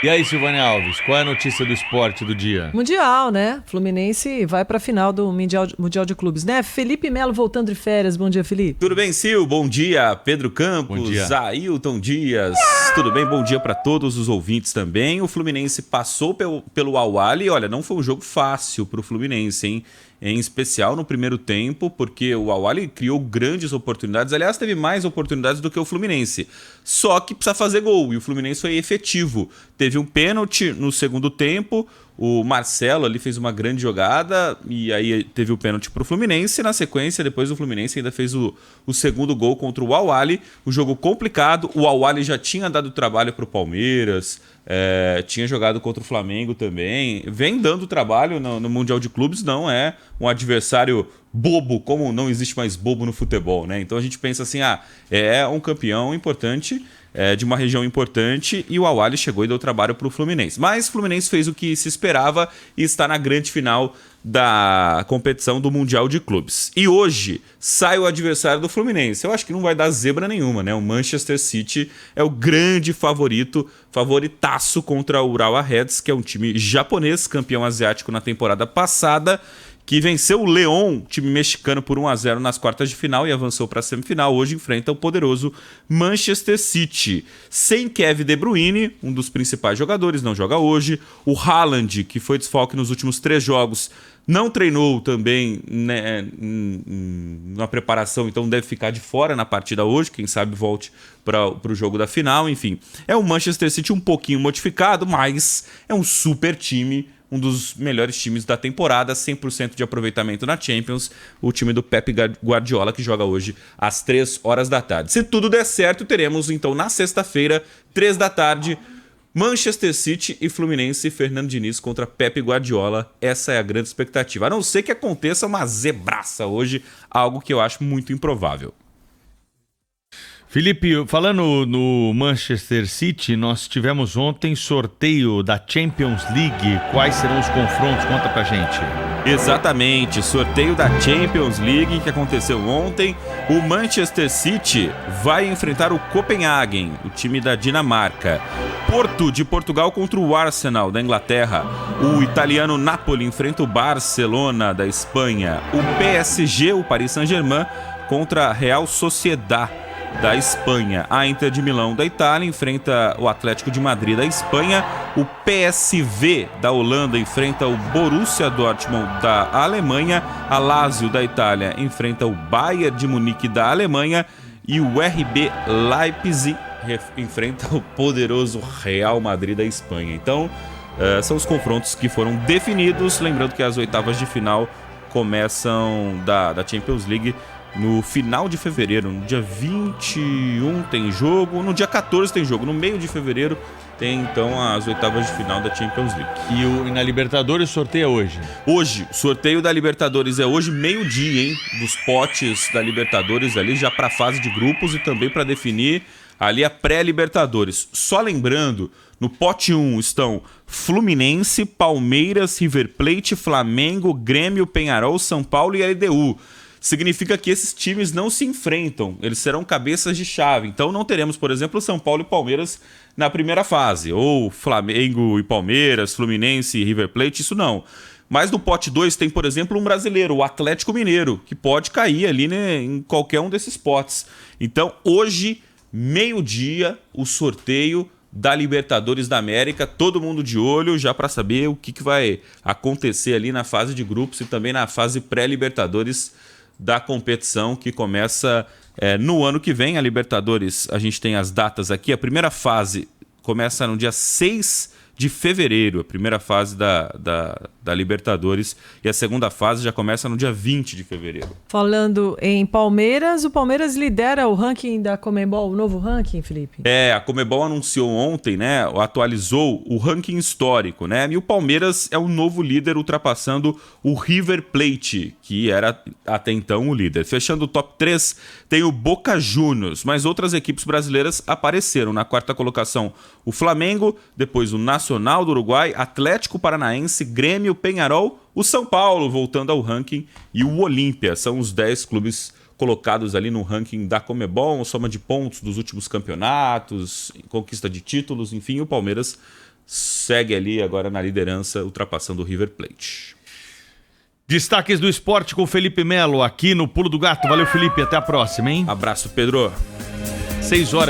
E aí, Silvânia Alves, qual é a notícia do esporte do dia? Mundial, né? Fluminense vai para a final do Mundial de Clubes, né? Felipe Melo voltando de férias. Bom dia, Felipe. Tudo bem, Sil? Bom dia, Pedro Bom Campos, dia. Ailton Dias. Tudo bem? Bom dia para todos os ouvintes também. O Fluminense passou pelo Al-Ahly. Olha, não foi um jogo fácil para o Fluminense, hein? Em especial no primeiro tempo, porque o Al-Ahly criou grandes oportunidades. Aliás, teve mais oportunidades do que o Fluminense. Só que precisa fazer gol, e o Fluminense foi efetivo. Teve um pênalti no segundo tempo, o Marcelo ali fez uma grande jogada, e aí teve o pênalti para o Fluminense. E na sequência, depois o Fluminense ainda fez o segundo gol contra o Al-Ahly. O jogo complicado, o Al-Ahly já tinha dado trabalho para o Palmeiras, tinha jogado contra o Flamengo também. Vem dando trabalho no Mundial de Clubes, não é um adversário bobo, como não existe mais bobo no futebol, né? Então a gente pensa assim, é um campeão importante, de uma região importante, e o Al-Ahly chegou e deu trabalho para o Fluminense. Mas o Fluminense fez o que se esperava e está na grande final da competição do Mundial de Clubes. E hoje sai o adversário do Fluminense. Eu acho que não vai dar zebra nenhuma, né? O Manchester City é o grande favoritaço contra o Urawa Reds, que é um time japonês, campeão asiático na temporada passada, que venceu o León, time mexicano, por 1-0 nas quartas de final e avançou para a semifinal. Hoje enfrenta o poderoso Manchester City. Sem Kevin De Bruyne, um dos principais jogadores, não joga hoje. O Haaland, que foi desfalque nos últimos 3 jogos, não treinou também, né, na preparação, então deve ficar de fora na partida hoje. Quem sabe volte para o jogo da final. Enfim, é um Manchester City um pouquinho modificado, mas é um super time, um dos melhores times da temporada, 100% de aproveitamento na Champions, o time do Pep Guardiola, que joga hoje às 3 horas da tarde. Se tudo der certo, teremos então na sexta-feira, 3 da tarde, Manchester City e Fluminense, Fernando Diniz contra Pep Guardiola. Essa é a grande expectativa, a não ser que aconteça uma zebraça hoje, algo que eu acho muito improvável. Felipe, falando no Manchester City, nós tivemos ontem sorteio da Champions League. Quais serão os confrontos? Conta pra gente. Exatamente, sorteio da Champions League que aconteceu ontem. O Manchester City vai enfrentar o Copenhagen, o time da Dinamarca. Porto de Portugal contra o Arsenal da Inglaterra. O italiano Napoli enfrenta o Barcelona da Espanha. O PSG, o Paris Saint-Germain, contra a Real Sociedad da Espanha. A Inter de Milão da Itália enfrenta o Atlético de Madrid da Espanha. O PSV da Holanda enfrenta o Borussia Dortmund da Alemanha. A Lazio da Itália enfrenta o Bayern de Munique da Alemanha. E o RB Leipzig enfrenta o poderoso Real Madrid da Espanha. Então, são os confrontos que foram definidos. Lembrando que as oitavas de final começam da Champions League no final de fevereiro. No dia 21 tem jogo, no dia 14 tem jogo, no meio de fevereiro tem então as oitavas de final da Champions League. E na Libertadores sorteia hoje? Hoje, o sorteio da Libertadores é hoje, meio-dia, hein? Dos potes da Libertadores ali, já para a fase de grupos e também para definir ali a pré-Libertadores. Só lembrando, no pote 1 estão Fluminense, Palmeiras, River Plate, Flamengo, Grêmio, Peñarol, São Paulo e LDU. Significa que esses times não se enfrentam, eles serão cabeças de chave. Então não teremos, por exemplo, São Paulo e Palmeiras na primeira fase, ou Flamengo e Palmeiras, Fluminense e River Plate, isso não. Mas no pote 2 tem, por exemplo, um brasileiro, o Atlético Mineiro, que pode cair ali, né, em qualquer um desses potes. Então hoje, meio-dia, o sorteio da Libertadores da América, todo mundo de olho já para saber o que vai acontecer ali na fase de grupos e também na fase pré-Libertadores da competição, que começa no ano que vem. A Libertadores, a gente tem as datas aqui. A primeira fase começa no dia 6 de fevereiro, a primeira fase da Libertadores, e a segunda fase já começa no dia 20 de fevereiro. Falando em Palmeiras, o Palmeiras lidera o ranking da Conmebol, o novo ranking, Felipe? A Conmebol anunciou ontem, né, atualizou o ranking histórico, né, e o Palmeiras é o novo líder, ultrapassando o River Plate, que era até então o líder. Fechando o top 3, tem o Boca Juniors, mas outras equipes brasileiras apareceram. Na quarta colocação, o Flamengo, depois o Nacional do Uruguai, Atlético Paranaense, Grêmio, Peñarol, o São Paulo voltando ao ranking e o Olímpia. São os 10 clubes colocados ali no ranking da Conmebol, soma de pontos dos últimos campeonatos, conquista de títulos, enfim, o Palmeiras segue ali agora na liderança, ultrapassando o River Plate. Destaques do esporte com Felipe Melo aqui no Pulo do Gato. Valeu, Felipe. Até a próxima, hein? Abraço, Pedro. 6 horas.